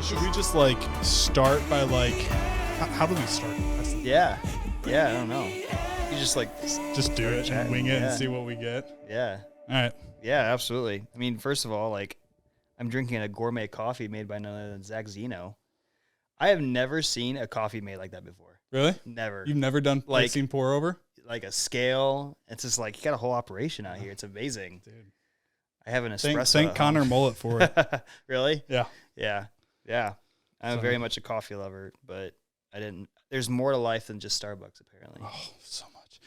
Should we just like start by like, how do we start? Yeah, I don't know. You just like just do it and wing it yeah. and see what we get. Yeah. All right. Yeah, absolutely. I mean, first of all, like I'm drinking a gourmet coffee made by none other than Zach Zeno. I have never seen a coffee made like that before. Really? Never. You've never done like seen pour over? Like a scale. It's just like you got a whole operation out here. It's amazing. Dude. I have an espresso. Thank Connor Mullet for it. Really? Yeah. Yeah. I'm very much a coffee lover, but there's more to life than just Starbucks, apparently. Oh, so much.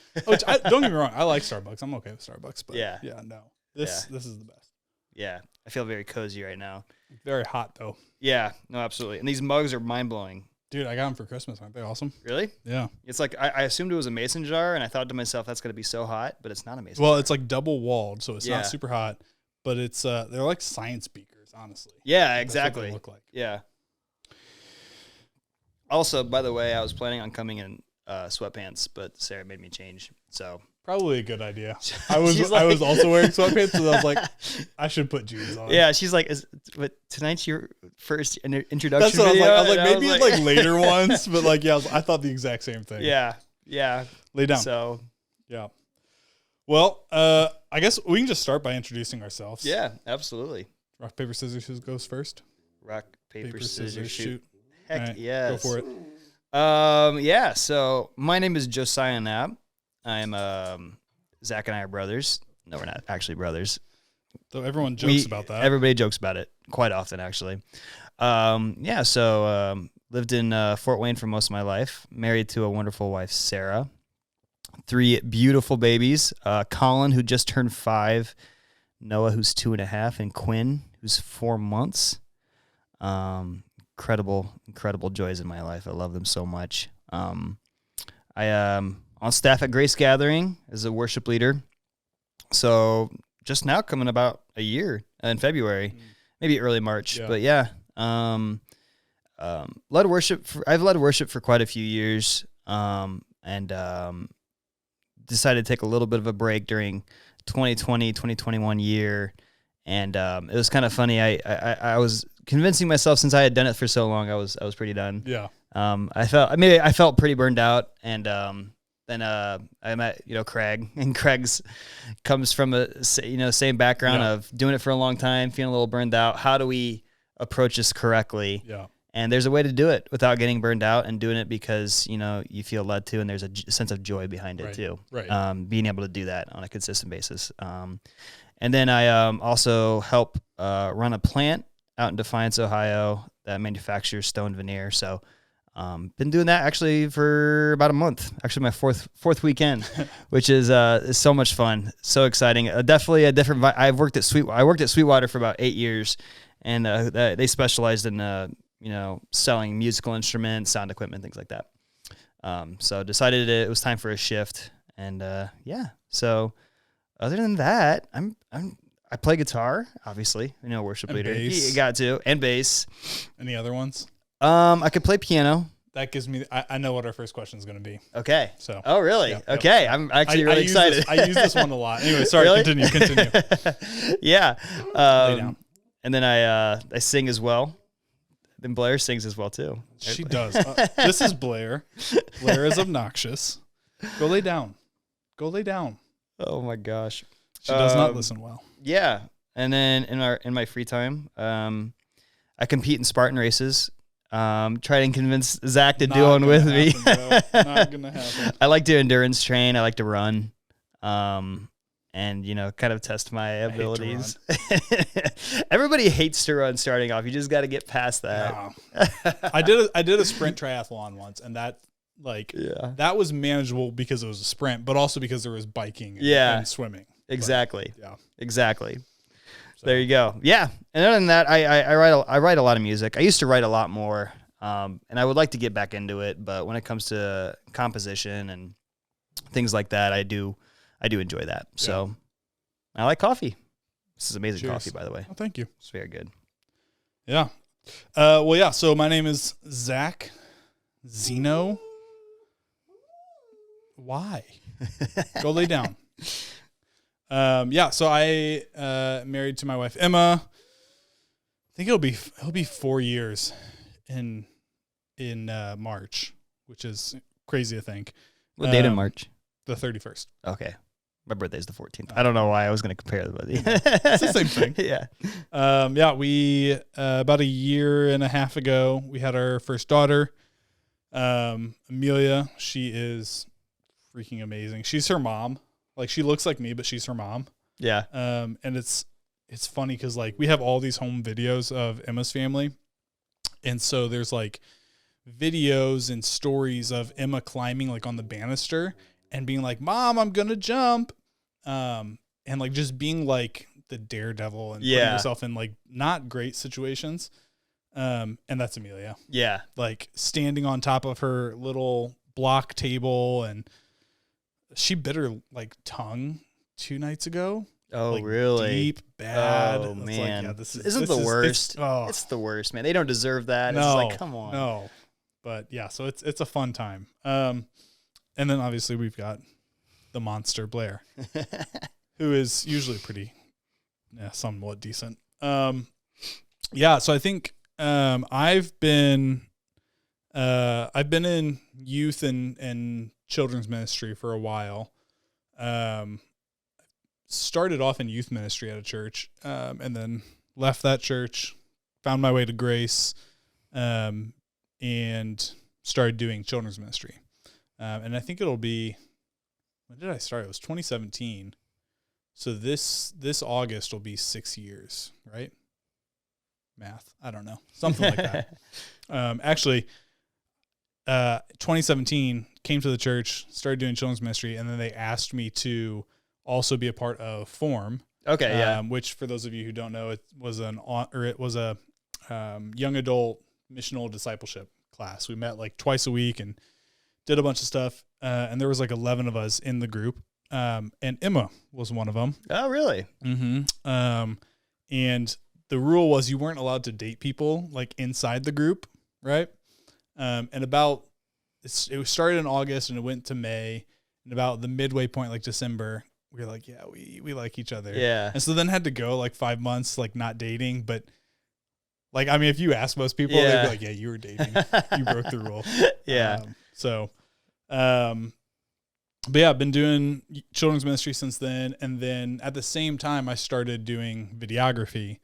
Don't get me wrong. I like Starbucks. I'm okay with Starbucks, but no. This is the best. Yeah. I feel very cozy right now. Very hot, though. Yeah. No, absolutely. And these mugs are mind-blowing. Dude, I got them for Christmas. Aren't they awesome? Really? Yeah. It's like I assumed it was a mason jar, and I thought to myself, that's going to be so hot, but it's not a mason jar. Well, it's like double-walled, so it's not super hot, but it's they're like science beakers, honestly. Yeah, exactly. That's what they look like. Yeah. Also, by the way, I was planning on coming in sweatpants, but Sarah made me change, so... Probably a good idea. I was also wearing sweatpants, so I was like, I should put jeans on. Yeah, she's like, but tonight's your first introduction That's what video? I was like maybe like later ones, but like, yeah, I thought the exact same thing. Yeah. Lay down. So, yeah. Well, I guess we can just start by introducing ourselves. Yeah, absolutely. Rock, paper, scissors, who goes first? Rock, paper, scissors, shoot. Heck right, yes. Go for it. Yeah, so my name is Josiah and Zach. I'm Zach and I are brothers. No, we're not actually brothers. Though everyone jokes about that. Everybody jokes about it quite often, actually. Lived in Fort Wayne for most of my life. Married to a wonderful wife, Sarah. 3 beautiful babies. Colin, who just turned 5. Noah, who's 2.5, and Quinn, who's 4 months. Incredible joys in my life. I love them so much. I am on staff at Grace Gathering as a worship leader. So just now coming about a year in February, maybe early March. But yeah, led worship. I've led worship for quite a few years, and decided to take a little bit of a break during 2020, 2021 year. And it was kind of funny. I was convincing myself, since I had done it for so long, I was pretty done. Yeah. I felt pretty burned out, and then I met Craig, and Craig's comes from a same background of doing it for a long time, feeling a little burned out. How do we approach this correctly? Yeah. And there's a way to do it without getting burned out, and doing it because you feel led to, and there's a sense of joy behind it too. Right. Being able to do that on a consistent basis. And then I also help run a plant out in Defiance, Ohio, that manufactures stone veneer. So been doing that actually for about a month. Actually, my fourth weekend, which is so much fun, so exciting. Definitely a different. I worked at Sweetwater for about 8 years, and they specialized in selling musical instruments, sound equipment, things like that. So decided it was time for a shift, and So other than that, I play guitar, obviously. Worship leader. Bass. You got to, and bass. Any other ones? I could play piano. That gives me. I know what our first question is going to be. Okay. So. Oh, really? Yep, okay. I'm actually really excited. I use this one a lot. Anyway, sorry. Really? Continue. Yeah. Lay down. And then I sing as well. Then Blair sings as well too. She does. This is Blair. Blair is obnoxious. Go lay down. Oh my gosh. She does not listen well. Yeah. And then in my free time, I compete in Spartan races. Try to convince Zach to do one with me. Not gonna happen. I like to endurance train. I like to run, and kind of test my abilities. Everybody hates to run starting off. You just got to get past that. No. I did a sprint triathlon once, and that that was manageable because it was a sprint, but also because there was biking and swimming. Exactly. But, exactly. So. There you go. Yeah. And other than that, I write a lot of music. I used to write a lot more, and I would like to get back into it. But when it comes to composition and things like that, I do enjoy that. Yeah. So I like coffee. This is amazing coffee, by the way. Oh, thank you. It's very good. Yeah. Well, yeah. So my name is Zach Zeno. Why? Go lay down. So I married to my wife Emma. I think it'll be 4 years in March, which is crazy to think. What date in March? The 31st. Okay. My birthday's the 14th. I don't know why I was going to compare them, but it's the same thing. Yeah. We about a year and a half ago, we had our first daughter, Amelia. She is freaking amazing. She's her mom. Like, she looks like me, but she's her mom. Yeah. And it's funny because, like, we have all these home videos of Emma's family. And so there's, like, videos and stories of Emma climbing, like, on the banister and being like, Mom, I'm going to jump. And, like, just being, like, the daredevil and putting yourself in, like, not great situations. And that's Amelia. Yeah. Like, standing on top of her little block table, and she bit her, like, tongue 2 nights ago. Oh, like, really? Deep, bad. Oh, man. Like, this is the worst. It's the worst, man. They don't deserve that. No, it's like, come on. No. But, yeah, so it's a fun time. And then, obviously, we've got the monster Blair, who is usually pretty, somewhat decent. So I think I've been in youth and children's ministry for a while. Started off in youth ministry at a church, and then left that church, found my way to Grace, and started doing children's ministry. And I think it'll be, when did I start? It was 2017. So this August will be 6 years, right? Math. I don't know. Something like that. Actually, 2017, came to the church, started doing children's ministry, and then they asked me to also be a part of Form. Okay, yeah. Which, for those of you who don't know, it was a young adult missional discipleship class. We met like twice a week and did a bunch of stuff. And there was like 11 of us in the group. And Emma was one of them. Oh, really? Mm-hmm. And the rule was you weren't allowed to date people like inside the group, right? And it started in August and it went to May, and about the midway point, like December, we were like, yeah, we like each other. Yeah. And so then had to go like 5 months, like not dating, but like, I mean, if you ask most people, they'd be like, yeah, you were dating. You broke the rule. Yeah. But yeah, I've been doing children's ministry since then. And then at the same time, I started doing videography.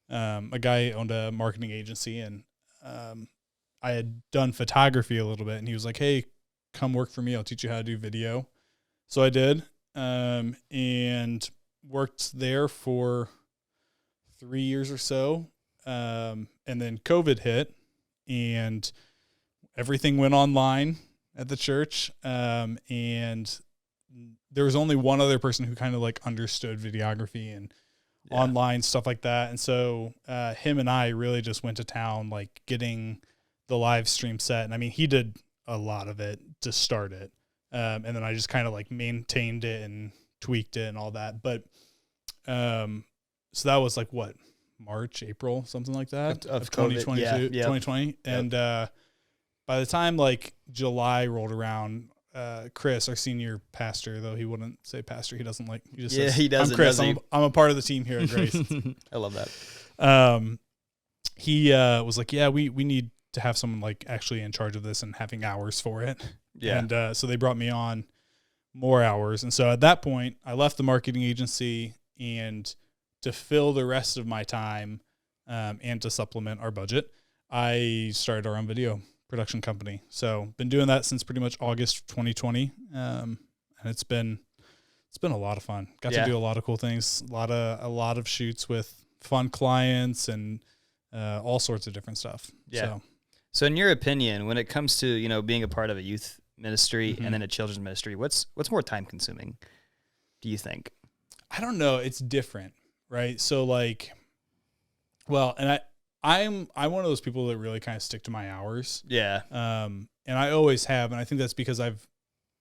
A guy owned a marketing agency, and I had done photography a little bit, and he was like, hey, come work for me. I'll teach you how to do video. So I did, and worked there for 3 years or so. And then COVID hit, and everything went online at the church. And there was only one other person who kind of like understood videography and online stuff like that. And so him and I really just went to town, like getting the live stream set. And I mean, he did a lot of it to start it. And then I just kind of like maintained it and tweaked it and all that. But so that was like what, March, April, something like that of 2022, 2020. Yep. And by the time like July rolled around, Chris, our senior pastor, though he wouldn't say pastor, he doesn't like, he just says, he doesn't. I'm Chris. I'm a part of the team here at Grace. I love that. He was like, yeah, we need to have someone like actually in charge of this and having hours for it. Yeah. And so they brought me on more hours. And so at that point, I left the marketing agency, and to fill the rest of my time and to supplement our budget, I started our own video production company. So been doing that since pretty much August 2020. And it's been a lot of fun. Got to do a lot of cool things, a lot of shoots with fun clients and all sorts of different stuff. Yeah. So in your opinion, when it comes to, you know, being a part of a youth ministry and then a children's ministry, what's more time consuming, do you think? I don't know. It's different, right? So like, well, and I'm one of those people that really kind of stick to my hours. Yeah. And I always have, and I think that's because I've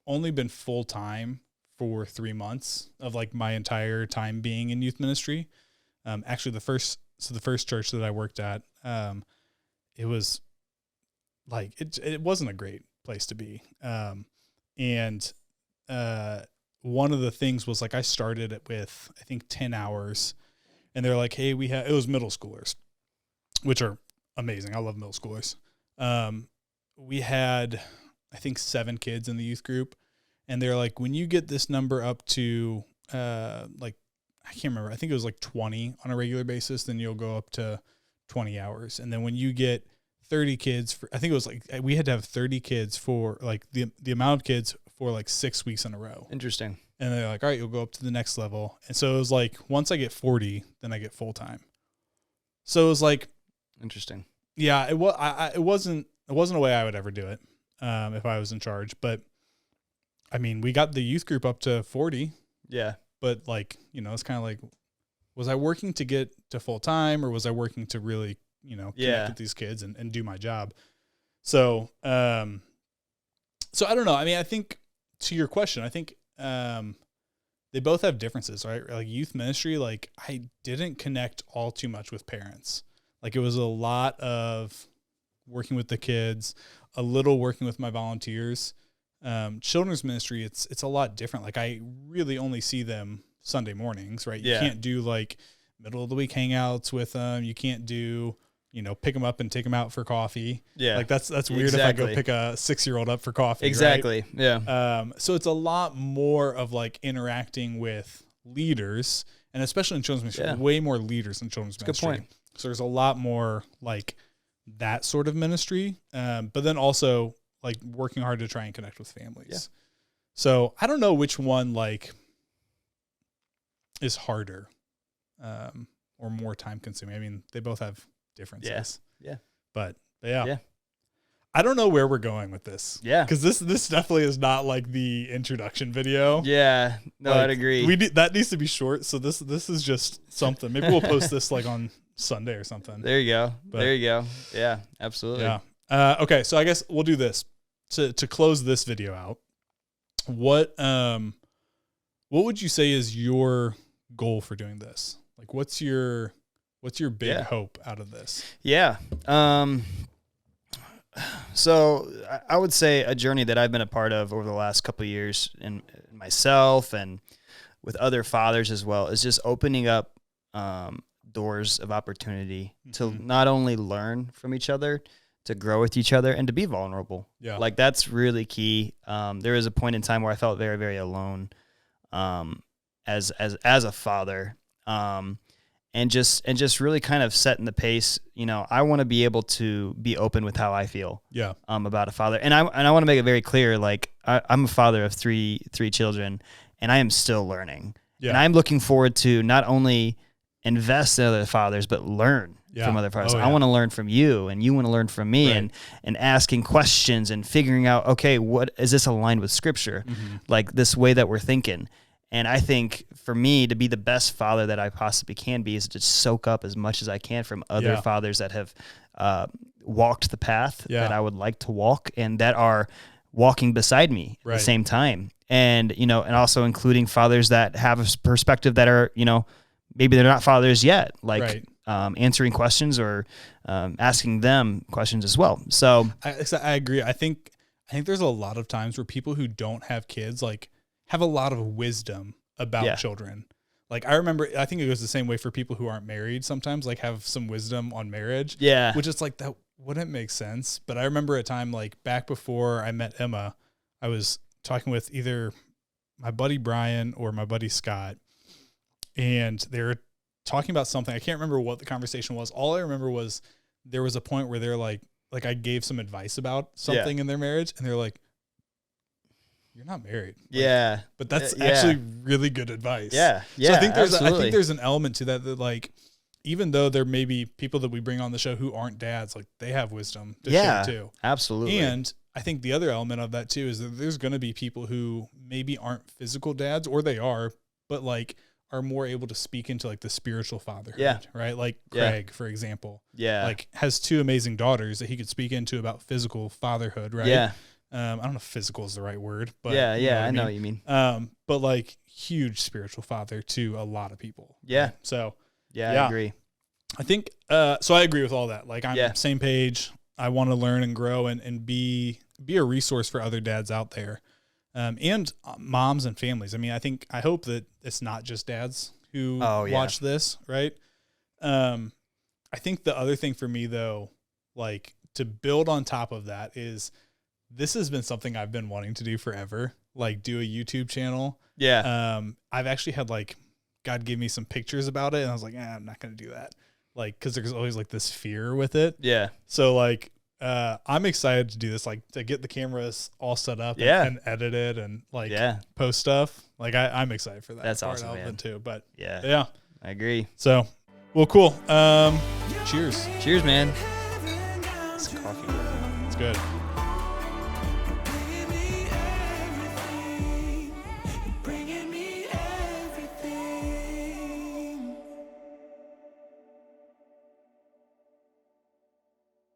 only been full time for 3 months of like my entire time being in youth ministry. Actually the first church that I worked at, it was like, it wasn't a great place to be. And one of the things was like, I started it with, I think 10 hours, and they're like, hey, it was middle schoolers. which are amazing. I love middle schoolers. We had, I think, 7 kids in the youth group, and they're like, when you get this number up to like, I can't remember, I think it was like 20 on a regular basis, then you'll go up to 20 hours. And then when you get 30 kids, I think it was like, we had to have 30 kids for like the amount of kids for like 6 weeks in a row. Interesting. And they're like, all right, you'll go up to the next level. And so it was like, once I get 40, then I get full time. So it was like, interesting. Yeah, it wasn't a way I would ever do it if I was in charge. But I mean, we got the youth group up to 40. Yeah. But like, it's kind of like, was I working to get to full time, or was I working to really, connect with these kids and do my job? So, so I don't know. I mean, I think to your question, I think they both have differences, right? Like youth ministry, like I didn't connect all too much with parents. Like it was a lot of working with the kids, a little working with my volunteers. Children's ministry, it's a lot different. Like I really only see them Sunday mornings, right? You can't do like middle of the week hangouts with them. You can't do, pick them up and take them out for coffee. Yeah. Like that's weird if I go pick a 6-year-old up for coffee. Exactly. Right? Yeah. So it's a lot more of like interacting with leaders, and especially in children's ministry, way more leaders in children's ministry. Good point. So there's a lot more like that sort of ministry. But then also like working hard to try and connect with families. Yeah. So I don't know which one like is harder, or more time consuming. I mean, they both have differences. Yeah. But yeah. I don't know where we're going with this. Yeah. Cause this definitely is not like the introduction video. Yeah. No, like, I'd agree. That needs to be short. So this is just something. Maybe we'll post this like on Sunday or something. There you go. There you go. Yeah, absolutely. Yeah. Okay. So I guess we'll do this to close this video out. What would you say is your goal for doing this? Like, what's your big hope out of this? Yeah. So I would say a journey that I've been a part of over the last couple of years in myself and with other fathers as well is just opening up doors of opportunity to not only learn from each other, to grow with each other, and to be vulnerable. Yeah. Like that's really key. There was a point in time where I felt very, very alone as a father. And just really kind of setting the pace. I want to be able to be open with how I feel. Yeah. About a father, and I want to make it very clear. Like I'm a father of three children, and I am still learning. Yeah. And I'm looking forward to not only invest in other fathers, but learn from other fathers. I want to learn from you, and you want to learn from me, and asking questions and figuring out, okay, what is this aligned with Scripture? Like this way that we're thinking. And I think for me to be the best father that I possibly can be is to soak up as much as I can from other fathers that have walked the path that I would like to walk, and that are walking beside me at the same time. And, and also including fathers that have a perspective that are, maybe they're not fathers yet, like answering questions or asking them questions as well. So I agree. I think there's a lot of times where people who don't have kids, like, have a lot of wisdom about children. Like I remember, I think it goes the same way for people who aren't married sometimes, like have some wisdom on marriage. Yeah. Which is like, that wouldn't make sense. But I remember a time like back before I met Emma, I was talking with either my buddy Brian or my buddy Scott, and they were talking about something. I can't remember what the conversation was. All I remember was there was a point where they're like I gave some advice about something in their marriage, and they're like, you're not married. Like, but that's actually really good advice. Yeah. So I think there's an element to that like, even though there may be people that we bring on the show who aren't dads, like they have wisdom to share too. Absolutely. And I think the other element of that too is that there's going to be people who maybe aren't physical dads, or they are, but like are more able to speak into like the spiritual fatherhood. Yeah. Right. Like Craig, for example. Yeah. Like has 2 amazing daughters that he could speak into about physical fatherhood. Right. Yeah. I don't know if physical is the right word, but I know what you mean. But like huge spiritual father to a lot of people. Yeah. Right? So I agree. I think, so I agree with all that. Like I'm same page. I want to learn and grow and be a resource for other dads out there. And moms and families. I mean, I hope that it's not just dads who watch this. Right. I think the other thing for me though, like to build on top of that is this has been something I've been wanting to do forever, like do a YouTube channel. Yeah. I've actually had like, God gave me some pictures about it and I was like, I'm not going to do that. Like, cause there's always like this fear with it. Yeah. So like, I'm excited to do this, like to get the cameras all set up and edit it and like post stuff. Like I'm excited for that. That's awesome, man. Too, but yeah, I agree. So, well, cool. Cheers. Cheers, man. It's coffee. It's good.